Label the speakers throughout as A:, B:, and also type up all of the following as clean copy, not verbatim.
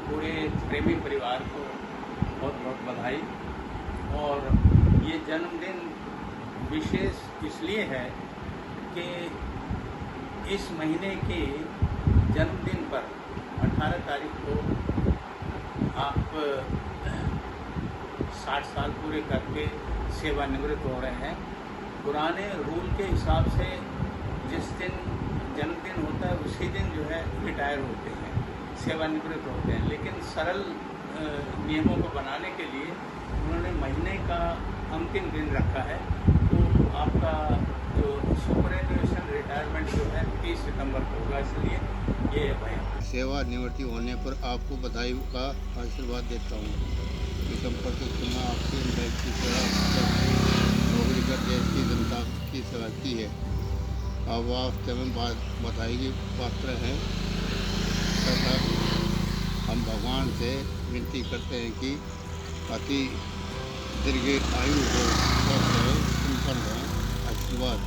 A: पूरे प्रेमी परिवार को बहुत बहुत बधाई। और ये जन्मदिन विशेष इसलिए है कि इस महीने के जन्मदिन पर 18 तारीख को आप 60 साल पूरे करके सेवानिवृत्त हो रहे हैं। पुराने रूल के हिसाब से जिस दिन जन्मदिन होता है उसी दिन जो है रिटायर होते हैं, सेवानिवृत्त होते हैं। लेकिन सरल नियमों को बनाने के लिए उन्होंने महीने का अंतिम दिन रखा है। तो आपका जो सुपरएनुएशन रिटायरमेंट जो है 30 सितंबर को होगा, इसलिए ये बयान।
B: सेवानिवृत्ति होने पर आपको बधाई का आशीर्वाद देता हूँ। संपर्क सुना आपके देश की सेवा, नौकरी कर देश की जनता की सेवा की है। अब आप बधाई के पात्र हैं तथा हम भगवान से विनती करते हैं कि अति दीर्घ आयु हो, स्वस्थ रहे, संपन्न रहे। आशीर्वाद।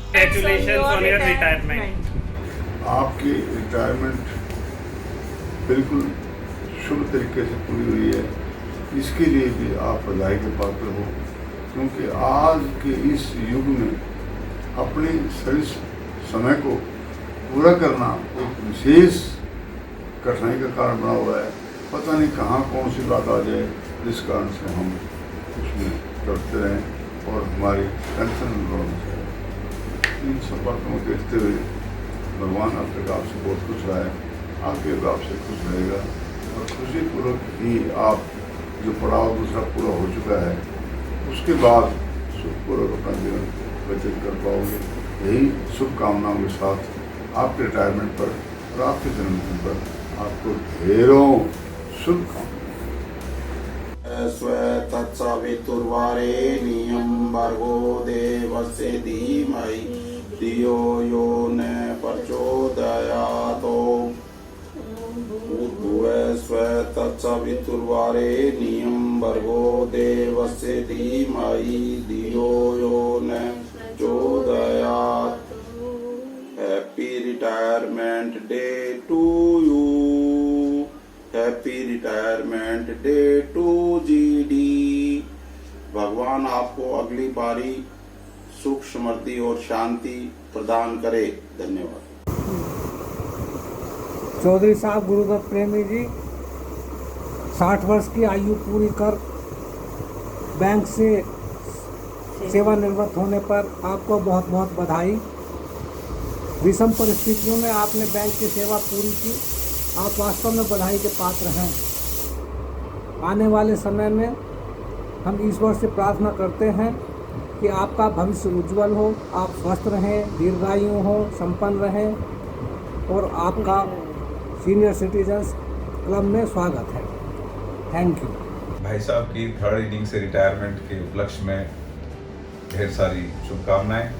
C: Congratulations on your retirement.
D: आपकी रिटायरमेंट बिल्कुल शुभ तरीके से पूरी हुई है, इसके लिए भी आप बधाई के पात्र हो। क्योंकि आज के इस युग में अपने सही समय को पूरा करना एक विशेष कठिनाई का कारण बना हुआ है। पता नहीं कहाँ कौन सी बात आ जाए जिस कारण से हम उसमें करते रहें और हमारी टेंशन बढ़ना चाहिए। इन सब बातों को देखते हुए भगवान अब तक आपसे बहुत खुश रहा है, आगे भी आपसे खुश रहेगा और खुशीपूर्वक ही आप जो पड़ाव दूसरा पूरा हो चुका है उसके बाद सुखपूर्वक अपना जीवन व्यतीत कर पाओगे। यही शुभकामनाओं के साथ आपके रिटायरमेंट पर और आपके जन्मदिन पर आपको ढेरों शुभकामनाएं।
E: तत्सवितुर्वरेण्यं भर्गो देवस्य धीमहि धियो यो न प्रचोदयात्। तत्सवितुर्वरेण्यं भर्गो देवस्य धीमहि धियो यो न प्रचोदयात्। Happy retirement day to you. Happy retirement day to GD. भगवान आपको अगली बारी सुख समृद्धि और शांति प्रदान करे। धन्यवाद।
F: चौधरी साहब गुरुदत्त प्रेमी जी 60 वर्ष की आयु पूरी कर बैंक से सेवानिवृत्त होने पर आपको बहुत बहुत बधाई। विषम परिस्थितियों में आपने बैंक की सेवा पूरी की, आप वास्तव में बधाई के पात्र हैं। आने वाले समय में हम ईश्वर से प्रार्थना करते हैं कि आपका भविष्य उज्जवल हो, आप स्वस्थ रहें, दीर्घायु हो, संपन्न रहें और आपका सीनियर सिटीजन्स क्लब में स्वागत है। Thank you.
G: भाई साहब की 3rd इनिंग से रिटायरमेंट के उपलक्ष्य में ढेर सारी शुभकामनाएं।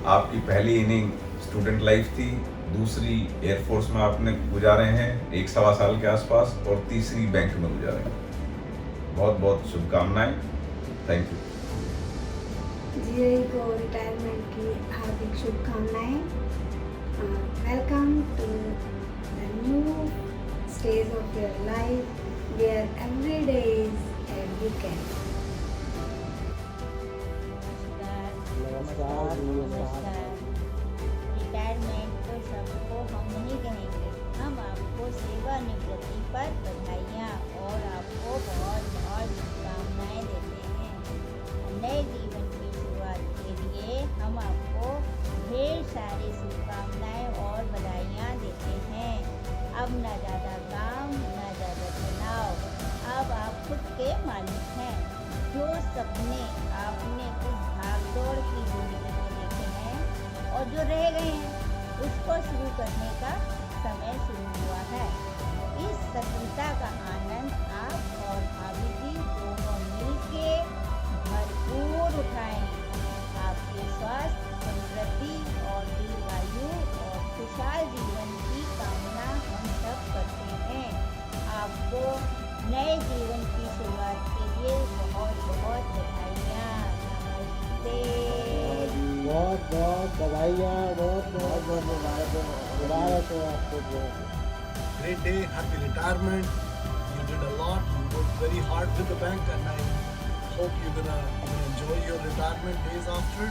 G: आपकी पहली इनिंग स्टूडेंट लाइफ थी, दूसरी एयरफोर्स में आपने गुजारे हैं 1-1.25 साल के आसपास और तीसरी बैंक में गुजारे हैं। बहुत बहुत शुभकामनाएं। Thank you.
H: जीआई को रिटायरमेंट की हार्दिक शुभकामनाएं। Welcome to the new stage of your life where every day is a weekend.
I: Retirement तो सबको हम नहीं कहेंगे, हम आपको सेवानिवृत्ति पर बधाइयाँ और आपको बहुत बहुत शुभकामनाएँ देते हैं। नए जीवन की शुरुआत के लिए हम आपको ढेर सारी शुभकामनाएँ और बधाइयाँ देते हैं। अब न ज़्यादा काम न ज़्यादा तनाव, अब आप खुद के मालिक हैं। जो सपने आपने इस भागदौड़ की जिंदगी में देखे हैं और जो रह गए हैं उसको शुरू करने का समय शुरू हुआ है। इस सफलता का आनंद आप और भाभी जी दोनों मिलके भरपूर उठाएं। आपके स्वास्थ्य, समृद्धि और दीर्घायु और खुशहाल जीवन की कामना हम सब करते हैं। आपको नए जीवन की शुरुआत के लिए बहुत बहुत बधाइयाँ। नमस्ते।
F: बहुत बहुत बधाइयाँ, बहुत मुबारक हो आपको।
J: Great day, happy retirement. did a lot. You worked very hard with the bank, and I hope you're gonna enjoy your retirement days after.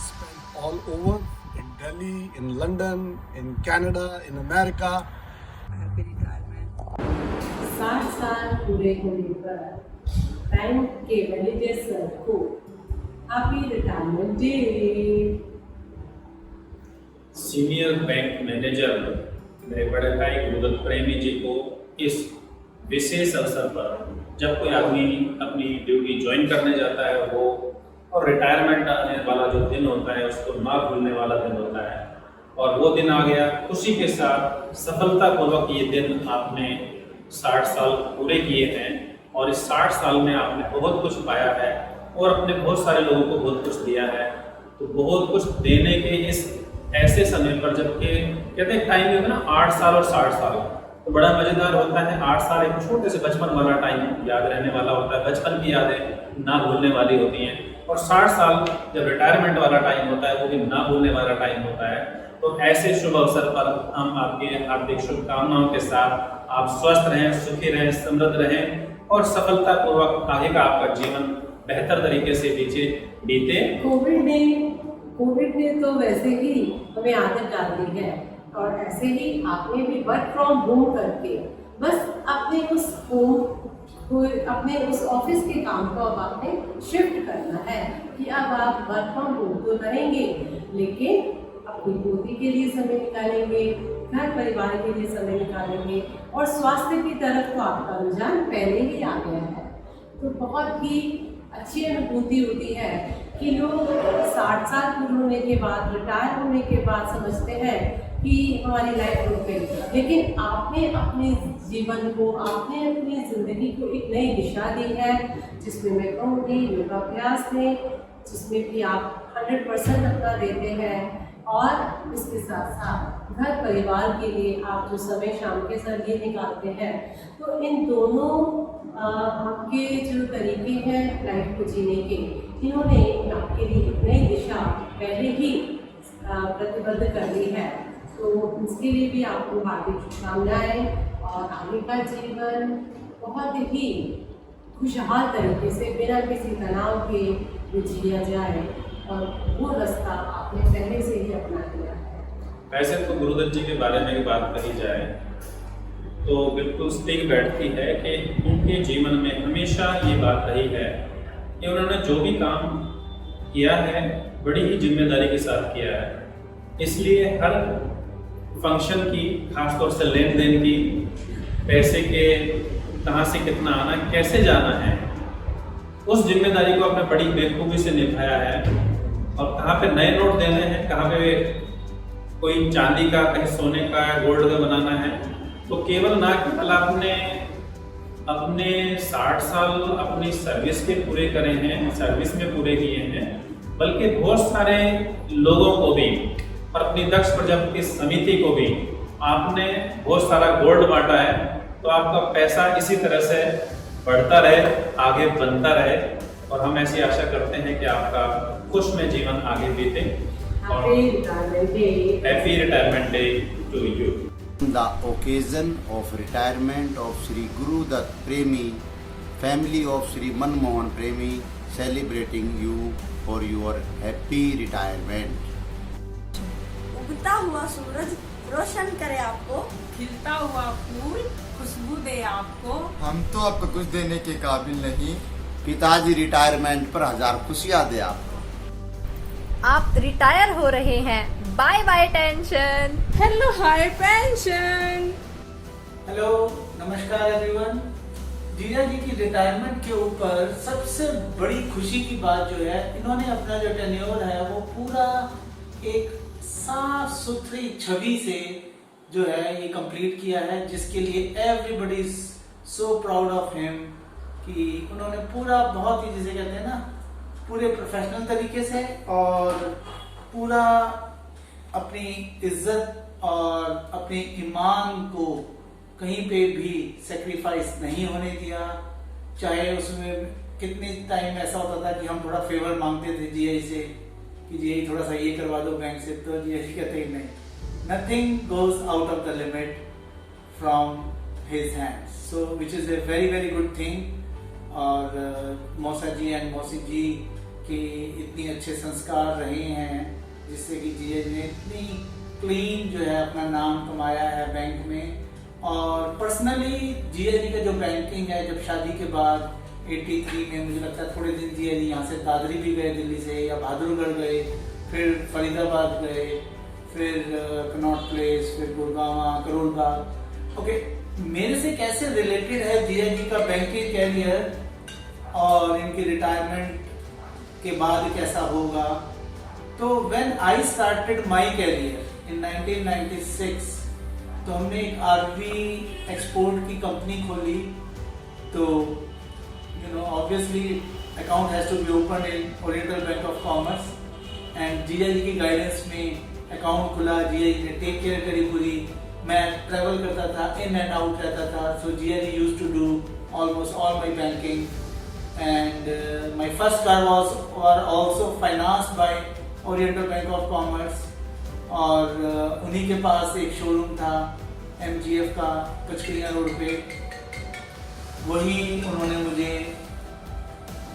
J: Spend all over in Delhi, in London, in Canada, in America.
K: Happy retirement. 60 साल पूरे होने पर bank के manager sir को happy retirement day.
L: Senior bank manager मेरे बड़े भाई गुरुदत्त प्रेमी जी को इस विशेष अवसर पर, जब कोई आदमी अपनी ड्यूटी ज्वाइन करने जाता है वो और रिटायरमेंट आने वाला जो दिन होता है उसको ना भूलने वाला दिन होता है, और वो दिन आ गया। खुशी के साथ सफलतापूर्वक ये दिन आपने 60 साल पूरे किए हैं, और इस 60 साल में आपने बहुत कुछ पाया है और अपने बहुत सारे लोगों को बहुत कुछ दिया है। तो बहुत कुछ देने के इस ऐसे समय पर, जबकि कहते हैं टाइम होता है ना 8 साल और 60 साल, तो बड़ा मज़ेदार होता है। 8 साल एक छोटे से बचपन वाला टाइम याद रहने वाला होता है, बचपन की यादें ना भूलने वाली होती हैं, और 60 साल जब रिटायरमेंट वाला टाइम होता है वो भी ना भूलने वाला टाइम होता है। तो ऐसे शुभ अवसर पर हम आपके हार्दिक शुभकामनाओं के साथ आप स्वस्थ रहें, सुखी रहें, समृद्ध रहें और सफलतापूर्वक आगे का आपका जीवन बेहतर तरीके से बीते।
K: कोविड ने तो वैसे ही हमें आदत डाल दी है, और ऐसे ही आपने भी वर्क फ्रॉम होम करके बस अपने उस ऑफिस के काम को अब आपने शिफ्ट करना है कि अब आप वर्क फ्रॉम होम तो रहेंगे, लेकिन अपनी पोती के लिए समय निकालेंगे, घर परिवार के लिए समय निकालेंगे, और स्वास्थ्य की तरफ तो आपका रुझान पहले ही आ गया है। तो बहुत ही अच्छी अनुभूति होती है कि लोग 60 साल पूरे होने के बाद, रिटायर होने के बाद समझते हैं कि हमारी लाइफ रुक गई, लेकिन आपने अपने जीवन को, आपने अपनी ज़िंदगी को एक नई दिशा दी है, जिसमें मैं कहूँगी योगाभ्यास में, जिसमें कि आप 100% अपना देते हैं, और इसके साथ साथ घर परिवार के लिए आप जो समय शाम के समय निकालते हैं। तो इन दोनों आपके जो तरीके हैं लाइफ को जीने के, इन्होंने आपके लिए एक नई दिशा पहले ही प्रतिबद्ध कर दी है। तो इसके लिए भी आपको हार्दिक शुभकामनाएं, और आगे का जीवन बहुत ही खुशहाल तरीके से बिना किसी तनाव के जिया जाए, और वो रास्ता आपने पहले से ही अपना लिया है।
L: वैसे तो गुरुदत्त जी के बारे में बात कही जाए तो बिल्कुल ठीक बैठती है कि उनके जीवन में हमेशा ये बात रही है कि उन्होंने जो भी काम किया है बड़ी ही जिम्मेदारी के साथ किया है। इसलिए हर फंक्शन की, खासतौर से लेन देन की, पैसे के कहाँ से कितना आना, कैसे जाना है, उस जिम्मेदारी को आपने बड़ी बेखूबी से निभाया है। और कहाँ पे नए नोट देने हैं, कहाँ पे कोई चांदी का, कहीं सोने का, गोल्ड का बनाना है, तो केवल ना केवल आपने अपने 60 साल अपनी सर्विस के पूरे करे हैं, सर्विस में पूरे किए हैं, बल्कि बहुत सारे लोगों को भी और अपनी दक्ष प्रजापति की समिति को भी आपने बहुत सारा गोल्ड बांटा है। तो आपका पैसा इसी तरह से बढ़ता रहे, आगे बनता रहे, और हम ऐसी आशा करते हैं कि आपका खुशमय जीवन आगे बीते। Happy retirement day to you.
B: The occasion of retirement of Sri Guru Dutt Premi, family of Sri Manmohan Premi, celebrating you for your happy retirement.
M: उगता हुआ सूरज रोशन करे आपको,
N: खिलता हुआ फूल खुशबू दे आपको।
O: हम तो आपको कुछ देने के काबिल नहीं,
B: पिताजी रिटायरमेंट पर 1000 खुशियाँ दे आपको।
P: आप रिटायर हो रहे हैं, bye bye tension,
N: hello hi pension.
A: Hello नमस्कार एवरीवन। जीजा जी की रिटायरमेंट के ऊपर सबसे बड़ी खुशी की बात जो है, इन्होंने अपना जो टेन्योर है वो पूरा एक साफ सुथरी छवि से जो है ये कंप्लीट किया है, जिसके लिए everybody is so proud of him कि उन्होंने पूरा बहुत ही, जिसे कहते हैं ना, पूरे प्रोफेशनल तरीके से और पूरा अपनी इज्जत और अपने ईमान को कहीं पे भी सेक्रीफाइस नहीं होने दिया। चाहे उसमें कितने टाइम ऐसा होता था कि हम थोड़ा फेवर मांगते थे जीआई से कि जीआई थोड़ा सा ये करवा दो बैंक से, तो जीआई कहते ही नहीं, nothing goes out of the limit from his hands. So which is a very very good thing. और मौसा जी एंड मौसी जी के इतनी अच्छे संस्कार रहे हैं जिससे कि जीजा जी ने इतनी क्लीन जो है अपना नाम कमाया है बैंक में। और पर्सनली जीजा जी का जो बैंकिंग है, जब शादी के बाद 83 में मुझे लगता है थोड़े दिन जीजा जी यहाँ से दादरी भी गए दिल्ली से, या बहादुरगढ़ गए, फिर फरीदाबाद गए, फिर कनॉट प्लेस, फिर गुड़गांव, करोल बाग। ओके, मेरे से कैसे रिलेटेड है जीजा जी का बैंकिंग कैरियर और इनकी रिटायरमेंट के बाद कैसा होगा। तो when I started my career in 1996, तो हमने एक आरवी एक्सपोर्ट की कंपनी खोली। तो obviously account has to be open in Oriental Bank of Commerce, and जीजा जी की गाइडेंस में अकाउंट खुला। जीजा जी ने टेक केयर करी पूरी। मैं ट्रैवल करता था, इन एंड आउट रहता था। So jija ji used to do almost all my banking, and my first car were also financed by Oriental Bank of Commerce। और उन्हीं के पास एक शोरूम था MGF का कचकड़िया रोड पे, वही उन्होंने मुझे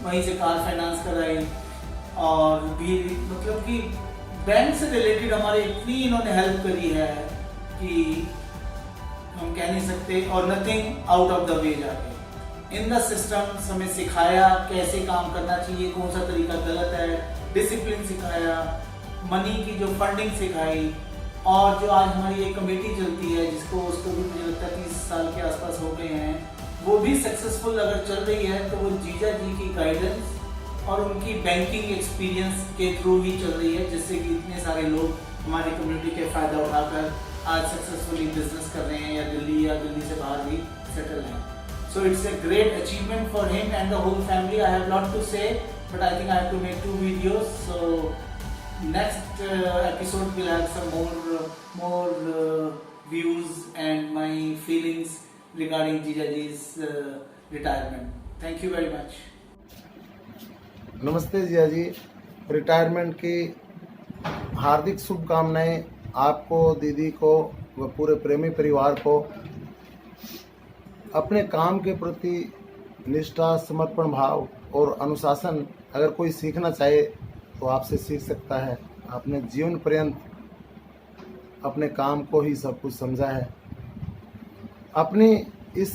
A: वहीं से कार फाइनेंस कराई। और भी मतलब कि बैंक से रिलेटेड हमारे इतनी इन्होंने हेल्प करी है कि हम कह नहीं सकते। और nothing out of the way जाके इन द सिस्टम हमें सिखाया कैसे काम करना चाहिए, कौन सा तरीका गलत है, डिसिप्लिन सिखाया, मनी की जो फंडिंग सिखाई। और जो आज हमारी एक कमेटी चलती है जिसको उसको भी मुझे लगता है 30 साल के आसपास हो गए हैं, वो भी सक्सेसफुल अगर चल रही है तो वो जीजा जी की गाइडेंस और उनकी बैंकिंग एक्सपीरियंस के थ्रू ही चल रही है, जिससे कि इतने सारे लोग हमारी कम्युनिटी के फ़ायदा उठाकर आज सक्सेसफुली बिजनेस कर रहे हैं या दिल्ली से बाहर भी सेटल हैं। So it's a great achievement for him and the whole family. I have a lot to say, but I think I have to make 2 videos. So next episode will have some more views and my feelings regarding Jijaji's retirement. Thank you very much.
O: नमस्ते जिया जी, retirement की हार्दिक शुभकामनाएं आपको, दीदी को व पूरे प्रेमी परिवार को। अपने काम के प्रति निष्ठा, समर्पण भाव और अनुशासन अगर कोई सीखना चाहे तो आपसे सीख सकता है। आपने जीवन पर्यंत अपने काम को ही सब कुछ समझा है। अपनी इस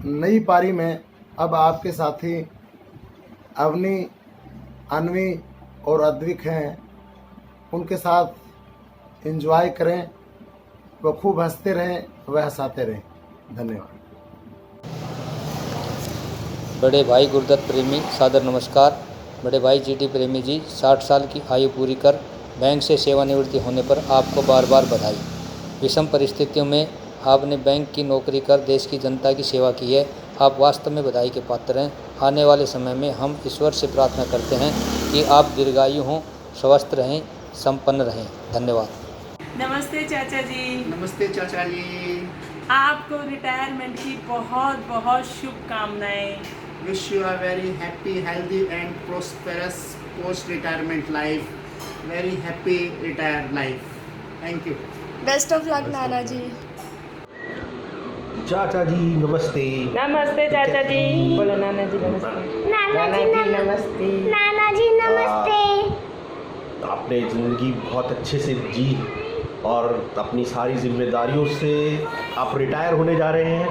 O: नई पारी में अब आपके साथी अवनी, अन्वी और अद्विक हैं। उनके साथ एंजॉय करें, वह खूब हंसते रहें, वह हंसाते रहें। धन्यवाद।
Q: बड़े भाई गुरुदत्त प्रेमी सादर नमस्कार। बड़े भाई जीटी प्रेमी जी, 60 साल की आयु पूरी कर बैंक से सेवानिवृत्ति होने पर आपको बार बार बधाई। विषम परिस्थितियों में आपने बैंक की नौकरी कर देश की जनता की सेवा की है। आप वास्तव में बधाई के पात्र हैं। आने वाले समय में हम ईश्वर से प्रार्थना करते हैं कि आप दीर्घायु हों, स्वस्थ रहें, संपन्न रहें। धन्यवाद।
N: नमस्ते चाचा जी।
R: नमस्ते चाचा जी।
N: आपको रिटायरमेंट की बहुत बहुत शुभकामनाएं।
R: Wish you a very happy, healthy and prosperous post-retirement life. Very happy retired life. Thank you.
M: Best of luck नाना जी।
S: चाचा जी नमस्ते।
N: नमस्ते चाचा जी। बोलो नाना जी नमस्ते।
M: नाना जी
N: नमस्ते।
M: नाना जी नमस्ते।
S: आपने ज़िंदगी बहुत अच्छे से जी और अपनी सारी जिम्मेदारियों से आप रिटायर होने जा रहे हैं,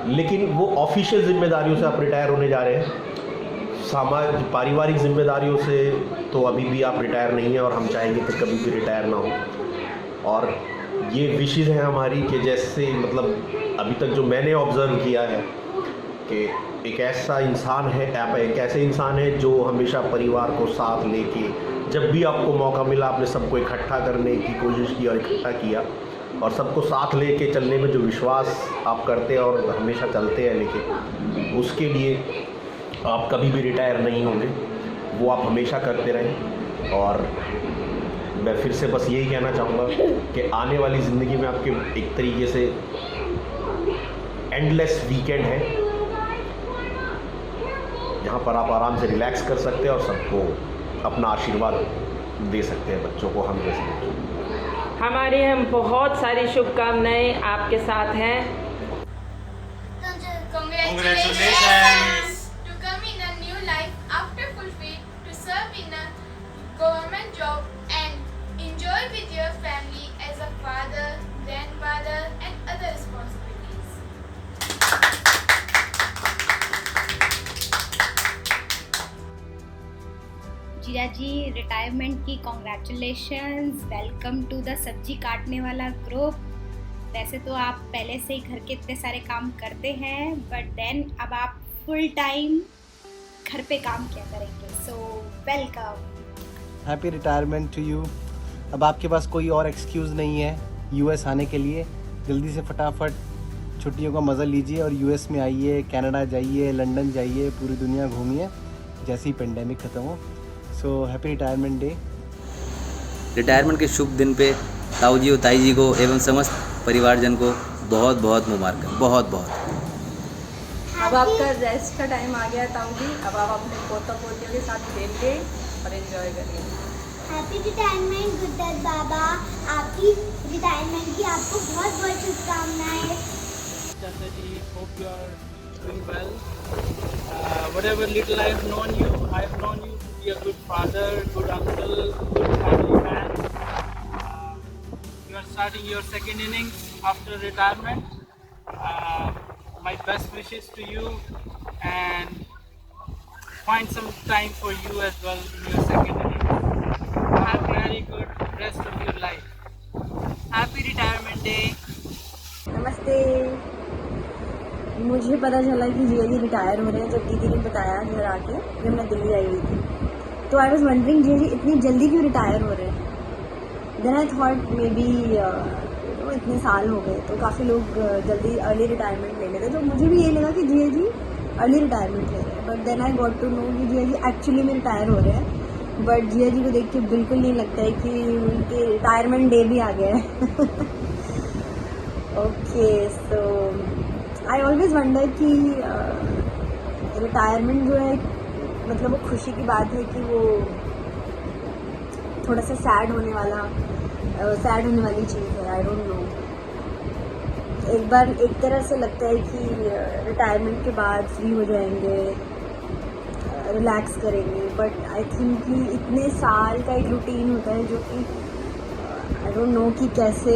S: लेकिन वो ऑफिशियल जिम्मेदारियों से आप रिटायर होने जा रहे हैं। पारिवारिक जिम्मेदारियों से तो अभी भी आप रिटायर नहीं हैं और हम चाहेंगे कि कभी भी रिटायर ना हो। और ये विशेष है हमारी कि जैसे मतलब अभी तक जो मैंने ऑब्ज़र्व किया है कि एक ऐसा इंसान है, आप एक ऐसे इंसान है जो हमेशा परिवार को साथ लेके, जब भी आपको मौका मिला आपने सबको इकट्ठा करने की कोशिश की और इकट्ठा किया, और सबको साथ लेके चलने में जो विश्वास आप करते हैं और हमेशा चलते हैं लेके, उसके लिए आप कभी भी रिटायर नहीं होंगे, वो आप हमेशा करते रहें। और मैं फिर से बस यही कहना चाहूँगा कि आने वाली ज़िंदगी में आपके एक तरीके से एंडलेस वीकेंड है, जहाँ पर आप आराम से रिलैक्स कर सकते हैं और सबको अपना आशीर्वाद दे सकते हैं, बच्चों को, हम जैसे।
T: हमारी हम बहुत सारी शुभकामनाएं आपके साथ हैं।
M: Congratulations to come in a new life after fulfilled to serve in a government job and enjoy with your family as a father, grandfather and other responsibilities.
H: जीजा जी रिटायरमेंट की कॉन्ग्रेचुलेशंस, वेलकम टू द सब्जी काटने वाला group. वैसे तो आप पहले से ही घर के इतने सारे काम करते हैं, बट देन अब आप फुल टाइम घर पे काम किया करेंगे, so welcome.
U: Happy retirement to you. अब आपके पास कोई और एक्सक्यूज़ नहीं है यूएस आने के लिए। जल्दी से फटाफट छुट्टियों का मज़ा लीजिए और यूएस में आइए, कनाडा जाइए, लंदन जाइए, पूरी दुनिया घूमिए जैसे ही पेंडेमिक ख़त्म हो। So happy retirement day.
V: Retirement के शुभ दिन पे ताऊ जी और ताई जी को एवं समस्त परिवारजन को बहुत बहुत मुबारक, बहुत बहुत।
P: अब आपका रेस्ट का टाइम आ गया ताऊ जी, अब आप अपने पोता पोतियों के साथ खेलिए और एंजॉय करिए।
M: हैप्पी रिटायरमेंट गुड्डत बाबा, आपकी रिटायरमेंट की आपको बहुत बहुत शुभकामनाएं।
A: Chanda ji, hope you are doing well. Whatever little I have known you to be a good father, good uncle, good family man. You are starting your second innings after retirement. My best wishes to you and find some time for you as well in your second innings. Have a very good rest of your life. Happy retirement day.
P: नमस्ते। मुझे पता चला कि जिया जी retire हो रहे हैं जब दीदी ने बताया घर आके, जब मैं दिल्ली आई हुई थी। तो आई वॉज वंडरिंग जिया जी इतनी जल्दी क्यों रिटायर हो रहे हैं। Then I thought maybe इतने साल हो गए तो काफ़ी लोग जल्दी अर्ली रिटायरमेंट ले लेते, तो मुझे भी ये लगा कि जिया जी अर्ली रिटायरमेंट ले रहे हैं। But then I got to know कि जिया जी एक्चुअली में रिटायर हो रहे हैं। बट जिया जी को देख के बिल्कुल नहीं लगता है कि उनके रिटायरमेंट डे भी आ गया है। Okay, so I always wonder कि रिटायरमेंट जो है मतलब वो खुशी की बात है कि वो थोड़ा सा सैड होने वाली चीज़ है। आई डोंट नो, एक बार एक तरह से लगता है कि रिटायरमेंट के बाद फ्री हो जाएंगे, रिलैक्स करेंगे, बट आई थिंक कि इतने साल का एक रूटीन होता है जो कि आई डोंट नो कि कैसे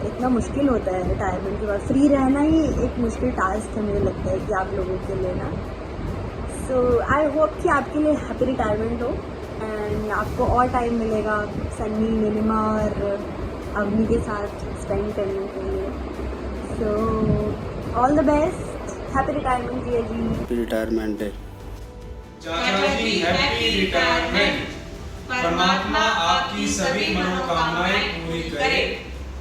P: इतना मुश्किल होता है रिटायरमेंट के बाद। फ्री रहना ही एक मुश्किल टास्क है मुझे लगता है कि आप लोगों के लिए ना। सो आई होप कि आपके लिए हैप्पी रिटायरमेंट हो एंड आपको और टाइम मिलेगा सन्नी, नीलिमा और अवनी के साथ स्पेंड करने के लिए। So all the best, happy retirement Jiya ji.
E: Happy retirement day.
W: चाचा जी हैप्पी रिटायरमेंट। परमात्मा आपकी सभी मनोकामनाएं पूरी करे,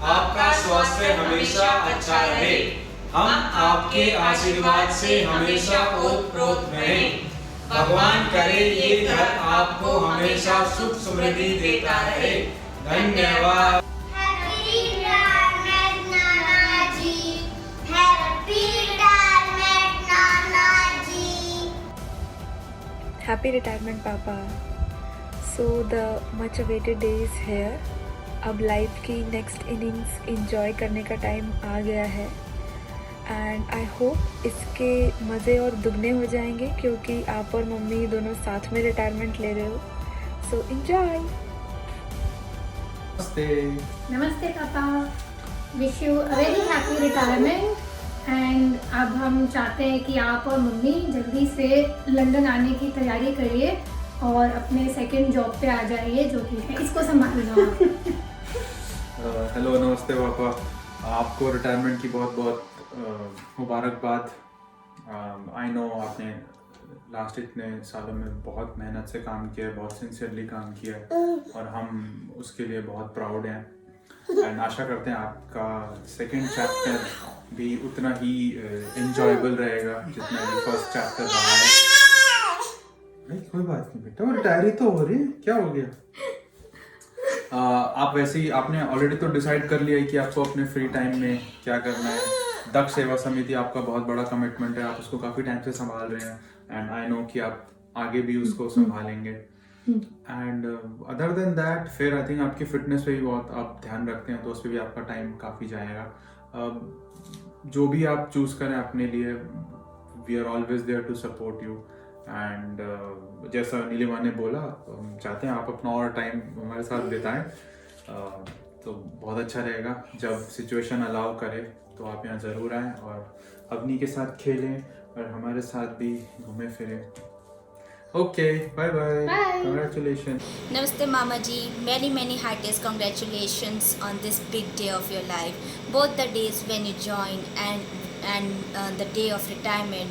W: आपका स्वास्थ्य हमेशा अच्छा रहे, हम आपके आशीर्वाद से हमेशा ओतप्रोत रहें। भगवान करे ये घर आपको हमेशा सुख समृद्धि देता रहे। धन्यवाद।
M: हैप्पी रिटायरमेंट नाना जी, हैप्पी रिटायरमेंट नाना जी।
X: Happy retirement पापा। So the much awaited day is here। अब लाइफ की नेक्स्ट इनिंग्स इंजॉय करने का टाइम आ गया है एंड आई होप इसके मज़े और दुगने हो जाएंगे क्योंकि आप और मम्मी दोनों साथ में रिटायरमेंट ले रहे हो। So enjoy.
Y: नमस्ते पापा, wish you a very happy retirement and अब हम चाहते हैं कि आप और मम्मी जल्दी से लंदन आने की तैयारी करिए और अपने सेकंड जॉब पे आ जाइए जो कि है, इसको संभालना।
Z: हेलो, नमस्ते पापा। आपको रिटायरमेंट की बहुत बहुत मुबारकबाद। आई नो आपने लास्ट इतने सालों में बहुत मेहनत से काम किया है, बहुत सिंसियरली काम किया है और हम उसके लिए बहुत प्राउड हैं एंड आशा करते हैं आपका सेकंड चैप्टर भी उतना ही एंजॉयबल रहेगा जितना ये फर्स्ट चैप्टर रहा है। नहीं, कोई बात नहीं बेटा, वो रिटायरी तो हो रही है, क्या हो गया। आप वैसे ही आपने ऑलरेडी तो डिसाइड कर लिया है कि आपको अपने फ्री टाइम में क्या करना है। दक्ष सेवा समिति आपका बहुत बड़ा कमिटमेंट है, आप उसको काफ़ी टाइम से संभाल रहे हैं एंड आई नो कि आप आगे भी उसको संभालेंगे। एंड अदर देन दैट फिर आई थिंक आपकी फिटनेस पे भी बहुत आप ध्यान रखते हैं, तो उस पर भी आपका टाइम काफ़ी जाएगा। जो भी आप चूज़ करें अपने लिए, we are always there to support you. And जैसा नीलिमा ने बोला, हम चाहते हैं आप अपना और टाइम हमारे साथ बिताएं, तो बहुत अच्छा रहेगा। जब सिचुएशन अलाउ करे तो आप यहाँ ज़रूर आएँ और अवनी के साथ खेलें और हमारे साथ भी घूमें फिरें। Okay, bye bye, congratulation.
C: Namaste Mama ji, many heartiest congratulations on this big day of your life. Both the days when you join and the day of retirement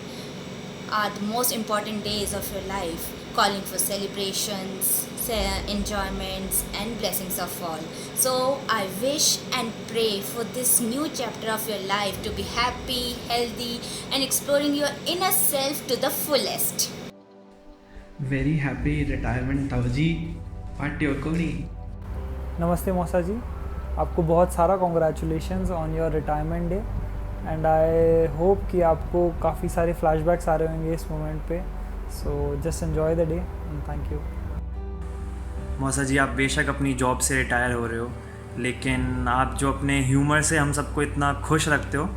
C: are the most important days of your life, calling for celebrations, enjoyments and blessings of all. So I wish and pray for this new chapter of your life to be happy, healthy and exploring your inner self to the fullest.
D: Very happy retirement ताऊजी, party और कोनी।
F: नमस्ते मौसा जी, आपको बहुत सारा congratulations on your retirement day and I hope कि आपको काफ़ी सारे फ्लैशबैक्स आ रहे होंगे इस मोमेंट पे। So just enjoy the day and thank you.
G: मौसा जी, आप बेशक अपनी जॉब से रिटायर हो रहे हो, लेकिन आप जो अपने ह्यूमर से हम सबको इतना खुश रखते हो,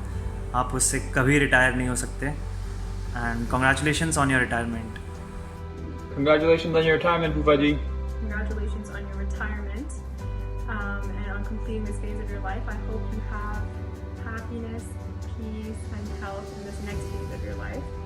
G: आप उससे कभी रिटायर नहीं हो सकते। And congratulations on your retirement.
I: Congratulations on your retirement, Pupaji.
J: Congratulations on your retirement and on completing this phase of your life. I hope you have happiness, peace, and health in this next phase of your life.